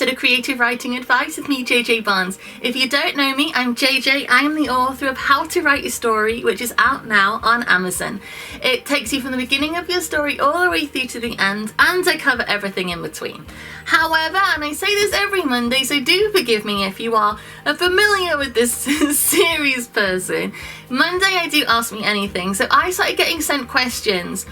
episode of Creative Writing Advice with me, JJ Barnes. If you don't know me, I'm JJ. I am the author of How to Write Your Story, which is out now on Amazon. It takes you from the beginning of your story all the way through to the end, and I cover everything in between. However, and I say this every Monday, so do forgive me if you are familiar with this series person, Monday I do Ask Me Anything. So I started getting sent questions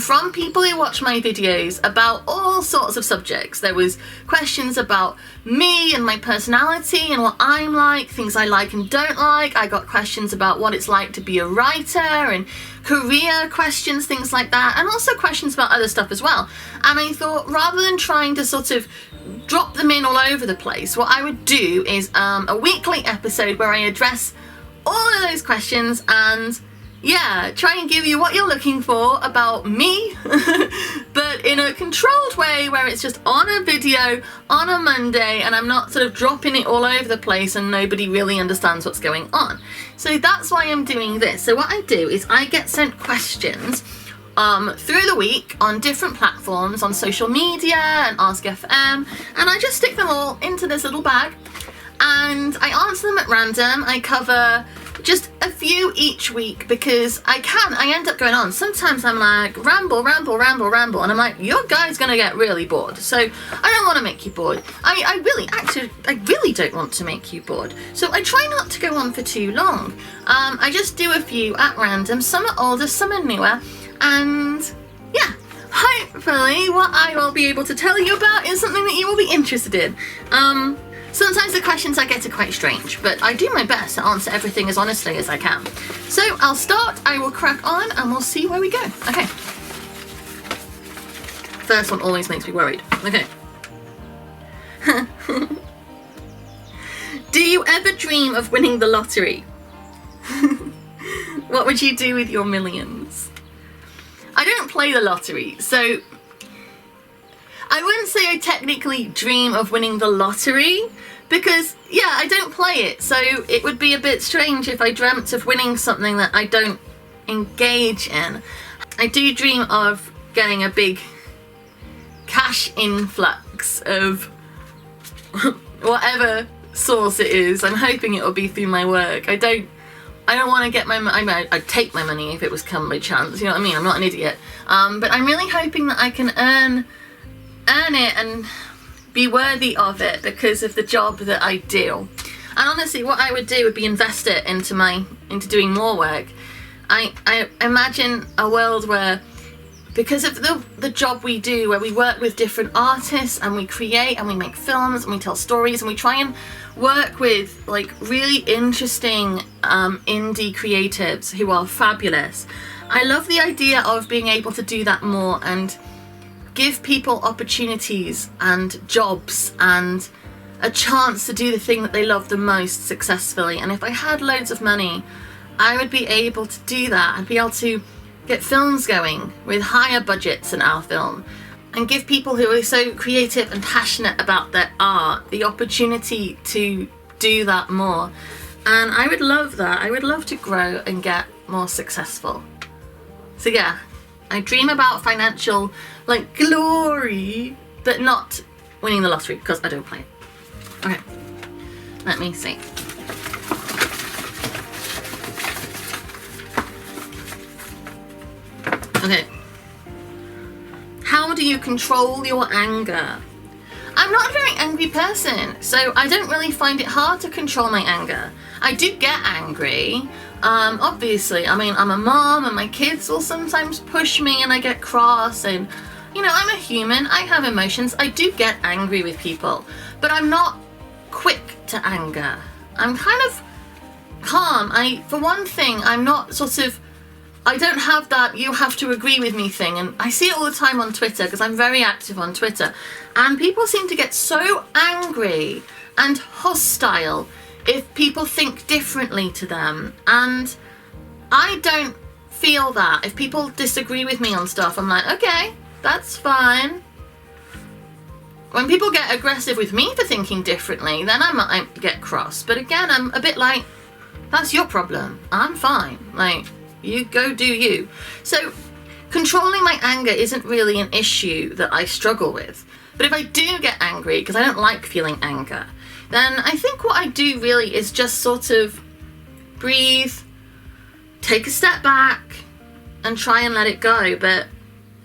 from people who watch my videos about all sorts of subjects. There was questions about me and my personality and what I'm like, things I like and don't like. I got questions about what it's like to be a writer and career questions, things like that, and also questions about other stuff as well. And I thought, rather than trying to sort of drop them in all over the place, what I would do is a weekly episode where I address all of those questions and try and give you what you're looking for about me, but in a controlled way where it's just on a video on a Monday and I'm not sort of dropping it all over the place and nobody really understands what's going on. So that's why I'm doing this. So what I do is I get sent questions through the week on different platforms, on social media and Ask FM, and I just stick them all into this little bag and I answer them at random. I cover just a few each week because I end up going on. Sometimes I'm like, ramble, and I'm like, your guy's gonna get really bored. So I don't want to make you bored. I really don't want to make you bored. So I try not to go on for too long. I just do a few at random. Some are older, some are newer, and yeah, hopefully what I will be able to tell you about is something that you will be interested in. Sometimes the questions I get are quite strange, but I do my best to answer everything as honestly as I can. So I'll start, I will crack on, and we'll see where we go. Okay. First one always makes me worried. Okay. Do you ever dream of winning the lottery? What would you do with your millions? I don't play the lottery, so I wouldn't say I technically dream of winning the lottery because, I don't play it. So it would be a bit strange if I dreamt of winning something that I don't engage in. I do dream of getting a big cash influx of whatever source it is. I'm hoping it will be through my work. I don't want to get my money. I'd take my money if it was come by chance. You know what I mean? I'm not an idiot. But I'm really hoping that I can earn it and be worthy of it because of the job that I do. And honestly, what I would do would be invest it into doing more work. I imagine a world where, because of the job we do, where we work with different artists and we create and we make films and we tell stories and we try and work with like really interesting indie creatives who are fabulous. I love the idea of being able to do that more and give people opportunities and jobs and a chance to do the thing that they love the most successfully. And if I had loads of money, I would be able to do that. I'd be able to get films going with higher budgets than our film and give people who are so creative and passionate about their art the opportunity to do that more. And I would love that. I would love to grow and get more successful. So I dream about financial glory, but not winning the lottery because I don't play it. Okay, let me see. Okay. How do you control your anger? I'm not a very angry person, so I don't really find it hard to control my anger. I do get angry. Obviously, I mean, I'm a mom and my kids will sometimes push me and I get cross and, I'm a human, I have emotions, I do get angry with people, but I'm not quick to anger. I'm kind of calm. For one thing, I'm not I don't have that you have to agree with me thing, and I see it all the time on Twitter because I'm very active on Twitter, and people seem to get so angry and hostile if people think differently to them, and I don't feel that. If people disagree with me on stuff, I'm like, okay, that's fine. When people get aggressive with me for thinking differently, then I might get cross. But again, I'm a bit like, that's your problem. I'm fine. You go do you. So controlling my anger isn't really an issue that I struggle with. But if I do get angry, because I don't like feeling anger, then I think what I do really is just sort of breathe, take a step back, and try and let it go. But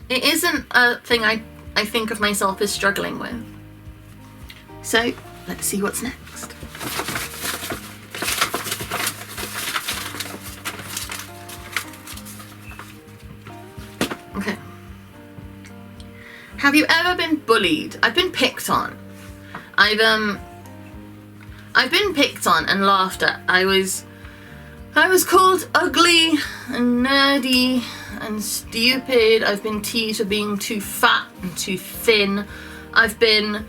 it isn't a thing I think of myself as struggling with. So let's see what's next. Okay. Have you ever been bullied? I've been picked on. I've been picked on and laughed at. I was called ugly and nerdy and stupid. I've been teased for being too fat and too thin. I've been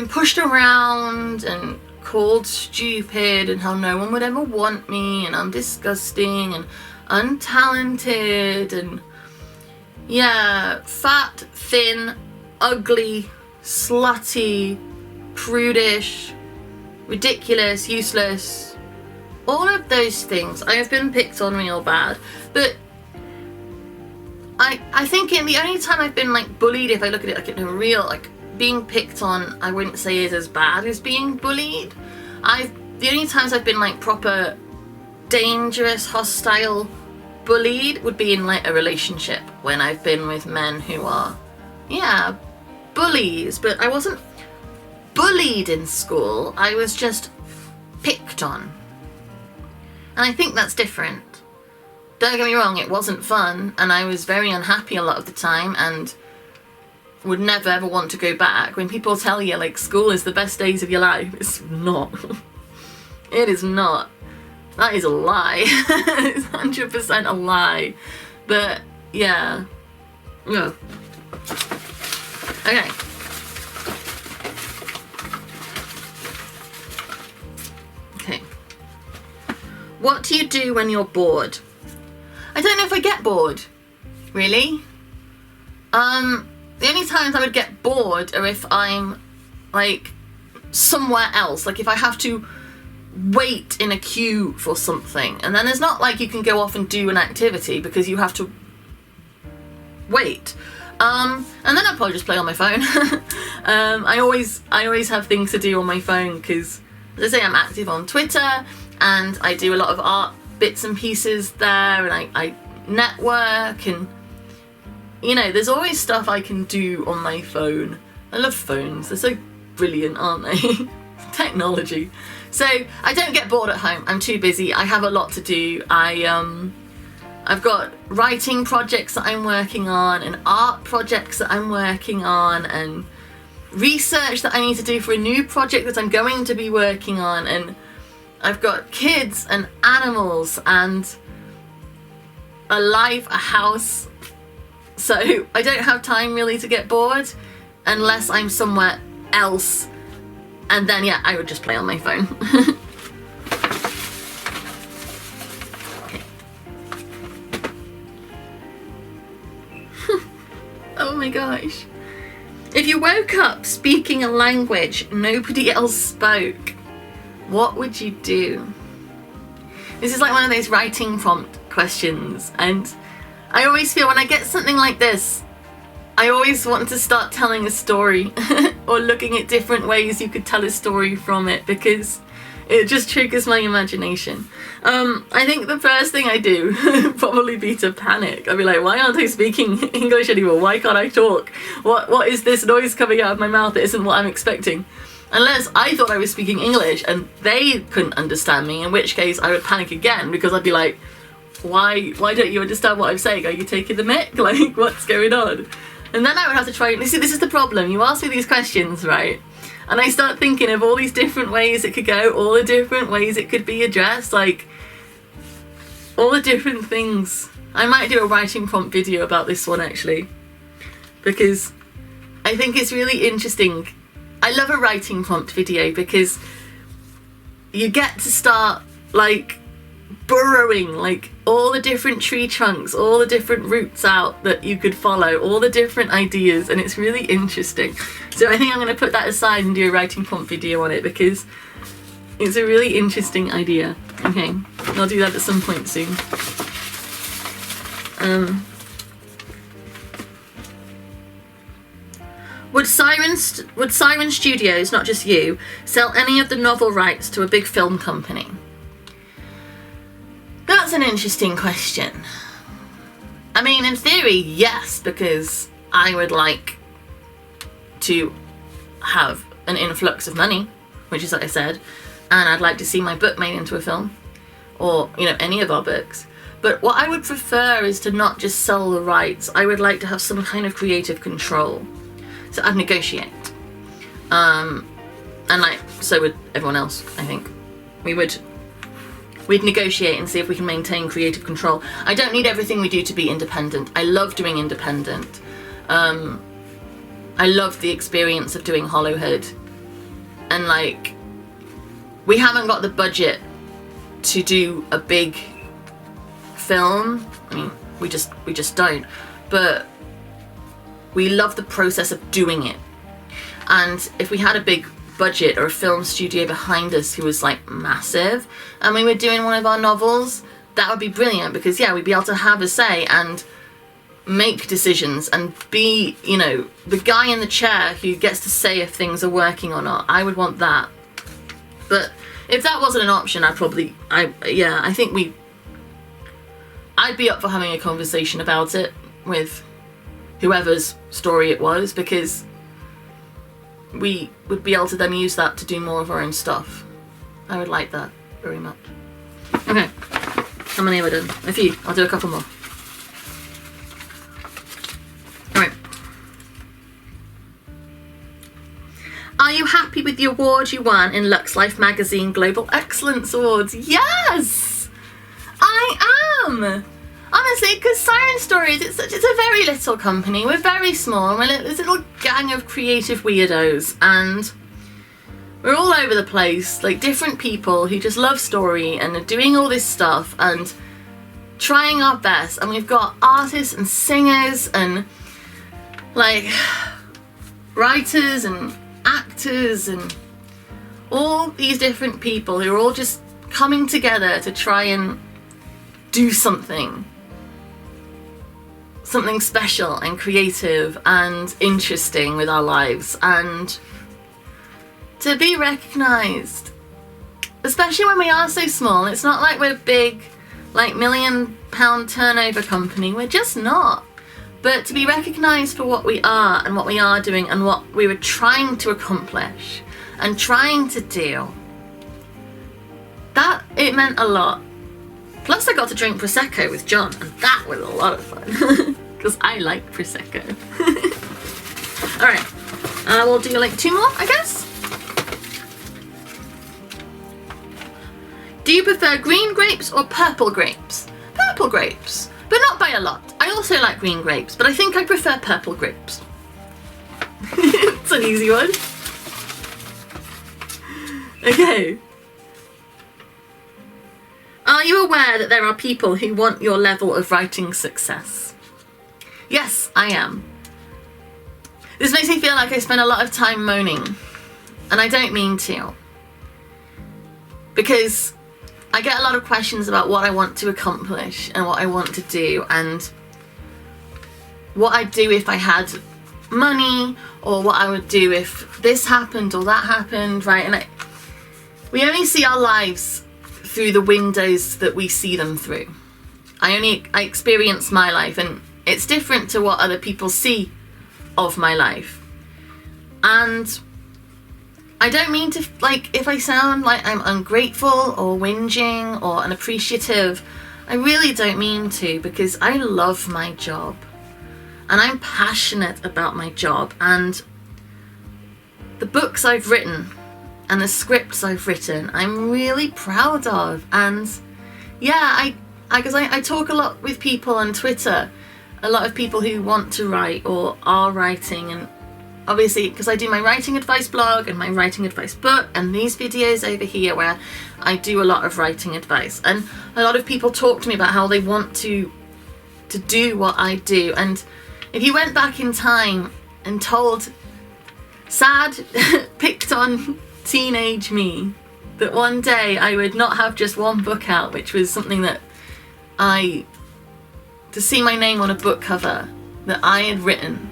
pushed around and called stupid and how no one would ever want me and I'm disgusting and untalented and fat, thin, ugly, slutty, prudish, ridiculous, useless. All of those things. I have been picked on real bad. But I think the only time I've been like bullied, if I look at it like in a real, like being picked on, I wouldn't say is as bad as being bullied. The only times I've been like proper dangerous, hostile, bullied would be in like a relationship when I've been with men who are, bullies. But I wasn't bullied in school, I was just picked on. And I think that's different. Don't get me wrong, it wasn't fun, and I was very unhappy a lot of the time, and would never ever want to go back. When people tell you like school is the best days of your life, it's not. It is not. That is a lie. It's 100% a lie. But yeah. Yeah. Okay. Okay. What do you do when you're bored? I don't know if I get bored, really. The only times I would get bored are if I'm like somewhere else, like if I have to wait in a queue for something, and then there's not like you can go off and do an activity because you have to wait. And then I'd probably just play on my phone. I always have things to do on my phone because, as I say, I'm active on Twitter and I do a lot of art bits and pieces there, and I network, and there's always stuff I can do on my phone. I love phones, they're so brilliant, aren't they? Technology. So I don't get bored at home, I'm too busy, I have a lot to do. I've got writing projects that I'm working on, and art projects that I'm working on, and research that I need to do for a new project that I'm going to be working on, and I've got kids and animals and a life, a house. So I don't have time really to get bored unless I'm somewhere else, and then I would just play on my phone. Okay. Oh my gosh. If you woke up speaking a language nobody else spoke, what would you do? This is like one of those writing prompt questions, and I always feel when I get something like this, I always want to start telling a story or looking at different ways you could tell a story from it, because it just triggers my imagination. I think the first thing I do would probably be to panic. I'd be like, why aren't I speaking English anymore? Why can't I talk? What is this noise coming out of my mouth that isn't what I'm expecting? Unless I thought I was speaking English and they couldn't understand me, in which case I would panic again, because I'd be like, why don't you understand what I'm saying? Are you taking the mick? Like, what's going on? And then I would have to try and see, this is the problem. You ask me these questions, right? And I start thinking of all these different ways it could go, all the different ways it could be addressed, like all the different things. I might do a writing prompt video about this one actually, because I think it's really interesting. I love a writing prompt video because you get to start like burrowing like all the different tree trunks, all the different routes out that you could follow, all the different ideas, and it's really interesting. So I think I'm going to put that aside and do a writing prompt video on it because it's a really interesting idea. Okay, I'll do that at some point soon. would Siren Studios, not just you, sell any of the novel rights to a big film company? That's an interesting question. I mean, in theory, yes, because I would like to have an influx of money, which is what I said, and I'd like to see my book made into a film, or, you know, any of our books. But what I would prefer is to not just sell the rights. I would like to have some kind of creative control. So I'd negotiate. And like, so would everyone else, I think. We'd negotiate and see if we can maintain creative control. I don't need everything we do to be independent. I love doing independent. I love the experience of doing Hollowhead. And like, we haven't got the budget to do a big film. I mean, we just don't. But we love the process of doing it. And if we had a big budget or a film studio behind us who was like massive, and we were doing one of our novels, that would be brilliant, because yeah, we'd be able to have a say and make decisions and be, you know, the guy in the chair who gets to say if things are working or not. I would want that. But if that wasn't an option, I think I'd be up for having a conversation about it with whoever's story it was, because we would be able to then use that to do more of our own stuff. I would like that very much. Okay, how many have I done? A few. I'll do a couple more. Alright. Are you happy with the award you won in Lux Life Magazine Global Excellence Awards? Yes! I am! Honestly, because Siren Stories, it's a very little company. We're very small. We're this little gang of creative weirdos, and we're all over the place, like different people who just love story and are doing all this stuff and trying our best. And we've got artists and singers and like writers and actors and all these different people who are all just coming together to try and do something special and creative and interesting with our lives, and to be recognised, especially when we are so small. It's not like we're big, like £1 million turnover company. We're just not. But to be recognised for what we are and what we are doing and what we were trying to accomplish and trying to do, that, it meant a lot. Plus I got to drink Prosecco with John, and that was a lot of fun. Because I like Prosecco. Alright, we'll do like 2 more, I guess. Do you prefer green grapes or purple grapes? Purple grapes, but not by a lot. I also like green grapes, but I think I prefer purple grapes. It's an easy one. Okay. Are you aware that there are people who want your level of writing success? Yes, I am. This makes me feel like I spend a lot of time moaning, and I don't mean to. Because I get a lot of questions about what I want to accomplish and what I want to do and what I'd do if I had money, or what I would do if this happened or that happened, right? And we only see our lives through the windows that we see them through. I experience my life, and it's different to what other people see of my life. And I don't mean to, like, if I sound like I'm ungrateful or whinging or unappreciative, I really don't mean to, because I love my job. And I'm passionate about my job, and the books I've written and the scripts I've written, I'm really proud of. And yeah, I talk a lot with people on Twitter, a lot of people who want to write or are writing, and obviously because I do my writing advice blog and my writing advice book and these videos over here where I do a lot of writing advice, and a lot of people talk to me about how they want to do what I do. And if you went back in time and told sad, picked on teenage me that one day I would not have just one book out, which was something that to see my name on a book cover that I had written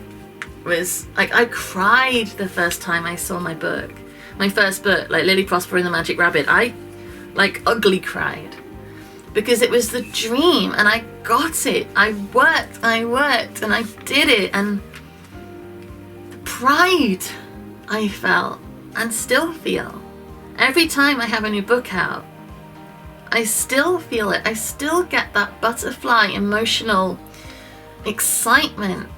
was like, I cried the first time I saw my first book, like Lily Prosper and the Magic Rabbit. I like ugly cried because it was the dream and I got it. I worked and I did it, and the pride I felt and still feel every time I have a new book out. I still feel it. I still get that butterfly emotional excitement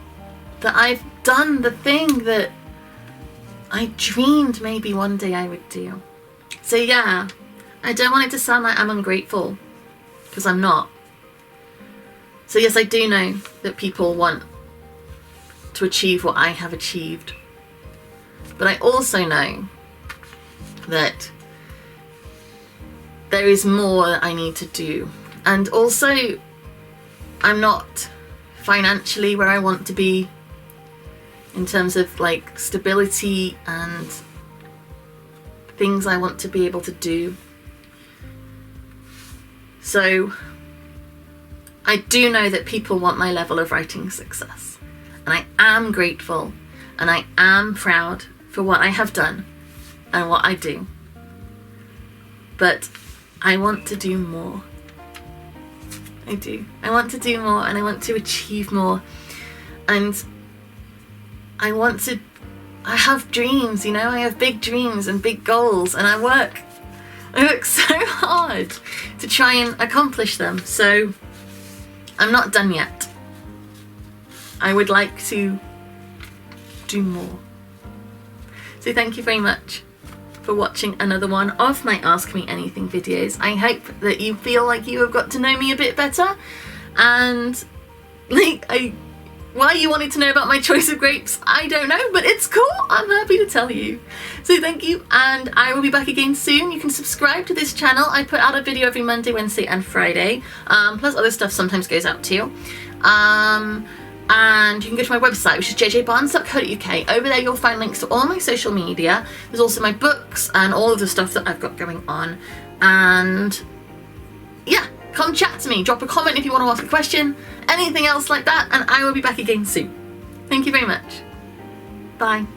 that I've done the thing that I dreamed maybe one day I would do. So yeah, I don't want it to sound like I'm ungrateful, because I'm not. So yes, I do know that people want to achieve what I have achieved. But I also know that there is more that I need to do. And also, I'm not financially where I want to be in terms of like stability and things I want to be able to do. So I do know that people want my level of writing success, and I am grateful and I am proud for what I have done and what I do. But I want to do more. I do. I want to do more, and I want to achieve more. And I have dreams, you know, I have big dreams and big goals, and I work so hard to try and accomplish them. So I'm not done yet. I would like to do more. So thank you very much for watching another one of my Ask Me Anything videos. I hope that you feel like you have got to know me a bit better, and like why you wanted to know about my choice of grapes, I don't know, but it's cool. I'm happy to tell you. So thank you, and I will be back again soon. You can subscribe to this channel. I put out a video every Monday, Wednesday and Friday, plus other stuff sometimes goes out too. And you can go to my website, which is jjbarnes.co.uk. Over there you'll find links to all my social media. There's also my books and all of the stuff that I've got going on. And yeah, come chat to me. Drop a comment if you want to ask a question, anything else like that, and I will be back again soon. Thank you very much. Bye.